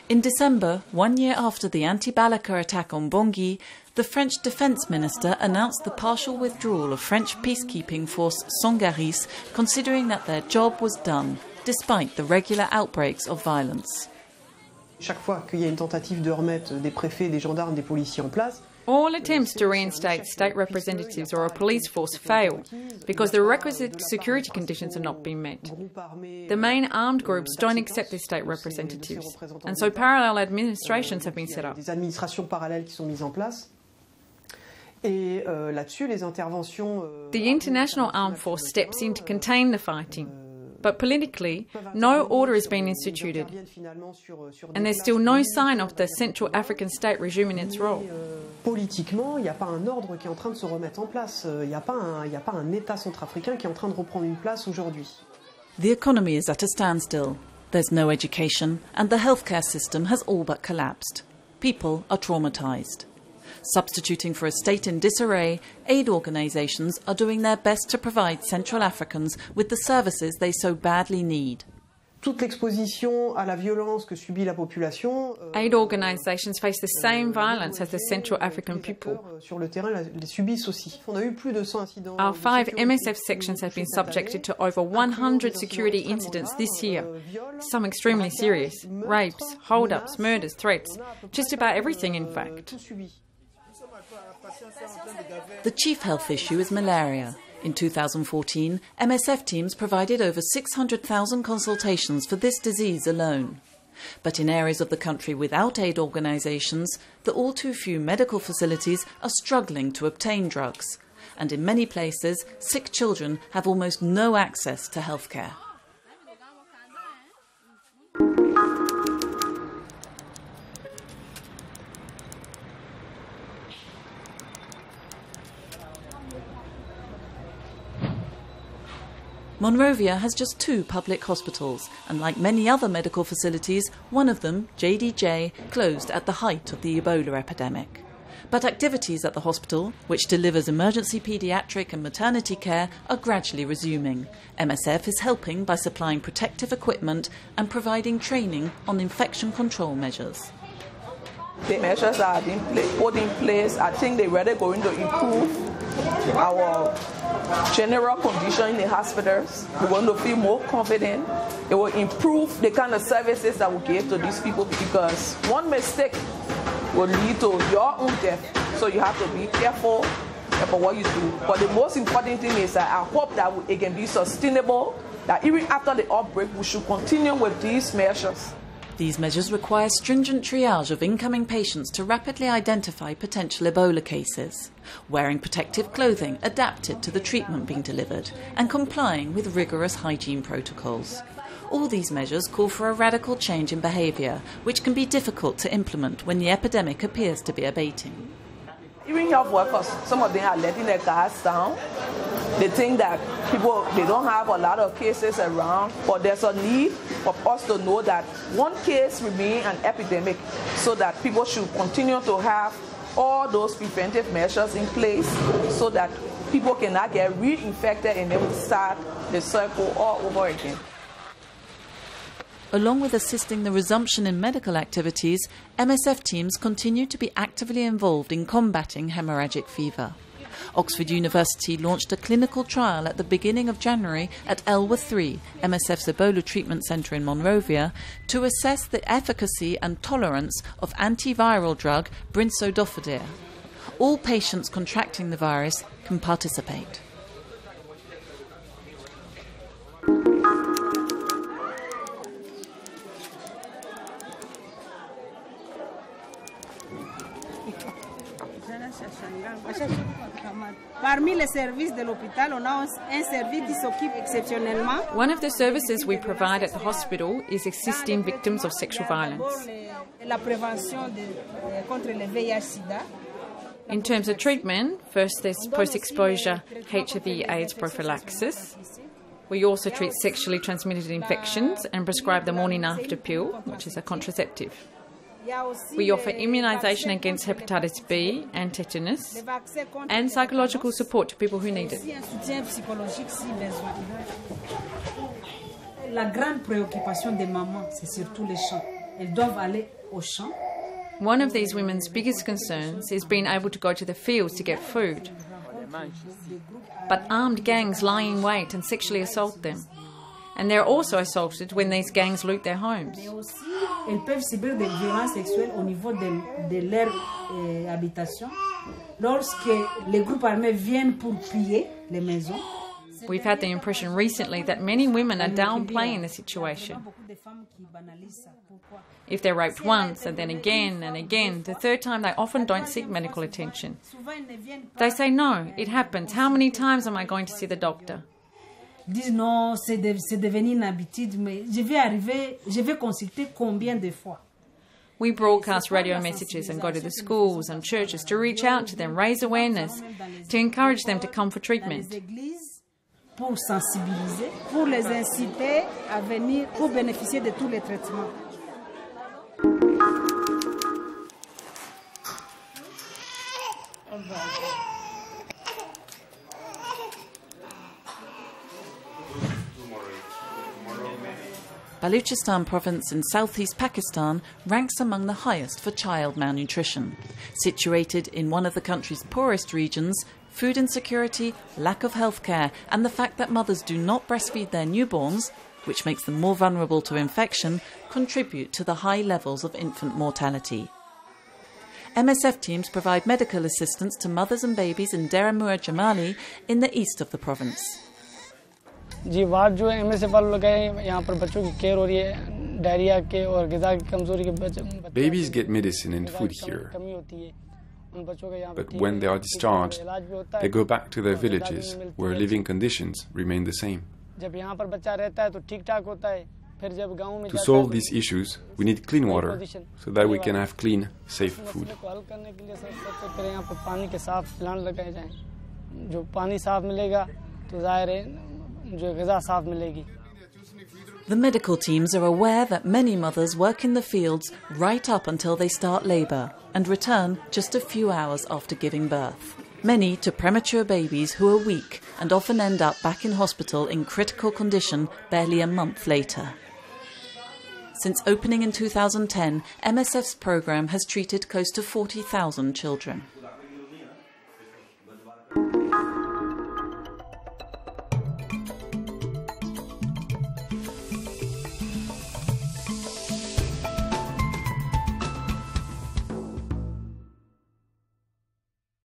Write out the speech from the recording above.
In December, 1 year after the anti-Balaka attack on Bangui, the French Defence Minister announced the partial withdrawal of French peacekeeping force Sangaris, considering that their job was done, despite the regular outbreaks of violence. Chaque fois qu'il y a une tentative de remettre des préfets, des gendarmes, des policiers en place, all attempts to reinstate state representatives or a police force fail because the requisite security conditions are not being met. The main armed groups don't accept their state representatives, and so parallel administrations have been set up. Des administrations parallèles qui sont mises en place. Et là-dessus, les interventions. The international armed force steps in to contain the fighting. But politically, no order has been instituted, and there's still no sign of the Central African state resuming its role. Politiquement, il n'y a pas un ordre qui est en train de se remettre en place. Il n'y a pas un État centrafricain qui est en train de reprendre une place aujourd'hui. The economy is at a standstill. There's no education, and the healthcare system has all but collapsed. People are traumatized. Substituting for a state in disarray, aid organisations are doing their best to provide Central Africans with the services they so badly need. Toute l'exposition à la violence que subit la population. Aid organisations face the same violence as the Central African people. Sur le terrain, les subissent aussi. On a eu plus de 100 incidents. Our 5 MSF sections have been subjected to over 100 security incidents this year. Some extremely serious: rapes, hold-ups, murders, threats. Just about everything, in fact. The chief health issue is malaria. In 2014, MSF teams provided over 600,000 consultations for this disease alone. But in areas of the country without aid organisations, the all too few medical facilities are struggling to obtain drugs. And in many places, sick children have almost no access to healthcare. Monrovia has just 2 public hospitals, and like many other medical facilities, one of them, JDJ, closed at the height of the Ebola epidemic. But activities at the hospital, which delivers emergency paediatric and maternity care, are gradually resuming. MSF is helping by supplying protective equipment and providing training on infection control measures. The measures that are being put in place, I think they're really going to improve our general condition in the hospitals. We're going to feel more confident. It will improve the kind of services that we give to these people, because one mistake will lead to your own death. So you have to be careful about what you do. But the most important thing is that I hope that it can be sustainable, that even after the outbreak, we should continue with these measures. These measures require stringent triage of incoming patients to rapidly identify potential Ebola cases, wearing protective clothing adapted to the treatment being delivered, and complying with rigorous hygiene protocols. All these measures call for a radical change in behaviour, which can be difficult to implement when the epidemic appears to be abating. Even health workers, some of them are letting their guards down. They think that they don't have a lot of cases around, but there's a need for us to know that one case remains an epidemic, so that people should continue to have all those preventive measures in place so that people cannot get reinfected and then start the circle all over again. Along with assisting the resumption in medical activities, MSF teams continue to be actively involved in combating hemorrhagic fever. Oxford University launched a clinical trial at the beginning of January at Elwa 3, MSF's Ebola treatment centre in Monrovia, to assess the efficacy and tolerance of antiviral drug brinzodofovir. All patients contracting the virus can participate. One of the services we provide at the hospital is assisting victims of sexual violence. In terms of treatment, first there's post-exposure HIV/AIDS prophylaxis. We also treat sexually transmitted infections and prescribe the morning after pill, which is a contraceptive. We offer immunisation against hepatitis B and tetanus, and psychological support to people who need it. La grande préoccupation des mamans, c'est surtout les champs. One of these women's biggest concerns is being able to go to the fields to get food. But armed gangs lie in wait and sexually assault them. And they're also assaulted when these gangs loot their homes. Elles peuvent subir des violences sexuelles au niveau de leur habitation. Lorsque les groupes armés viennent pour piller les maisons. We've had the impression recently that many women are downplaying the situation. If they're raped once and then again and again, the third time they often don't seek medical attention. They say, no, it happens. How many times am I going to see the doctor? Disent non, c'est devenu une habitude, mais je vais consulter combien de fois. We broadcast radio messages and go to the schools and churches to reach out to them, raise awareness, to encourage them to come for treatment. Pour sensibiliser, pour les inciter à venir, pour bénéficier de tous les traitements. Baluchistan province in southeast Pakistan ranks among the highest for child malnutrition. Situated in one of the country's poorest regions, food insecurity, lack of healthcare and the fact that mothers do not breastfeed their newborns, which makes them more vulnerable to infection, contribute to the high levels of infant mortality. MSF teams provide medical assistance to mothers and babies in Deramur Jamali in the east of the province. G ward जो है MSF वालों लोग हैं यहाँ पर बच्चों की care हो रही है डायरिया के और ग़िज़ा की कमज़ोरी के बच्चे Babies get medicine and food here, but when they are discharged, they go back to their villages where living conditions remain the same. To solve these issues, we need clean water so that we can have clean, safe food. The medical teams are aware that many mothers work in the fields right up until they start labour and return just a few hours after giving birth. Many to premature babies who are weak and often end up back in hospital in critical condition barely a month later. Since opening in 2010, MSF's programme has treated close to 40,000 children.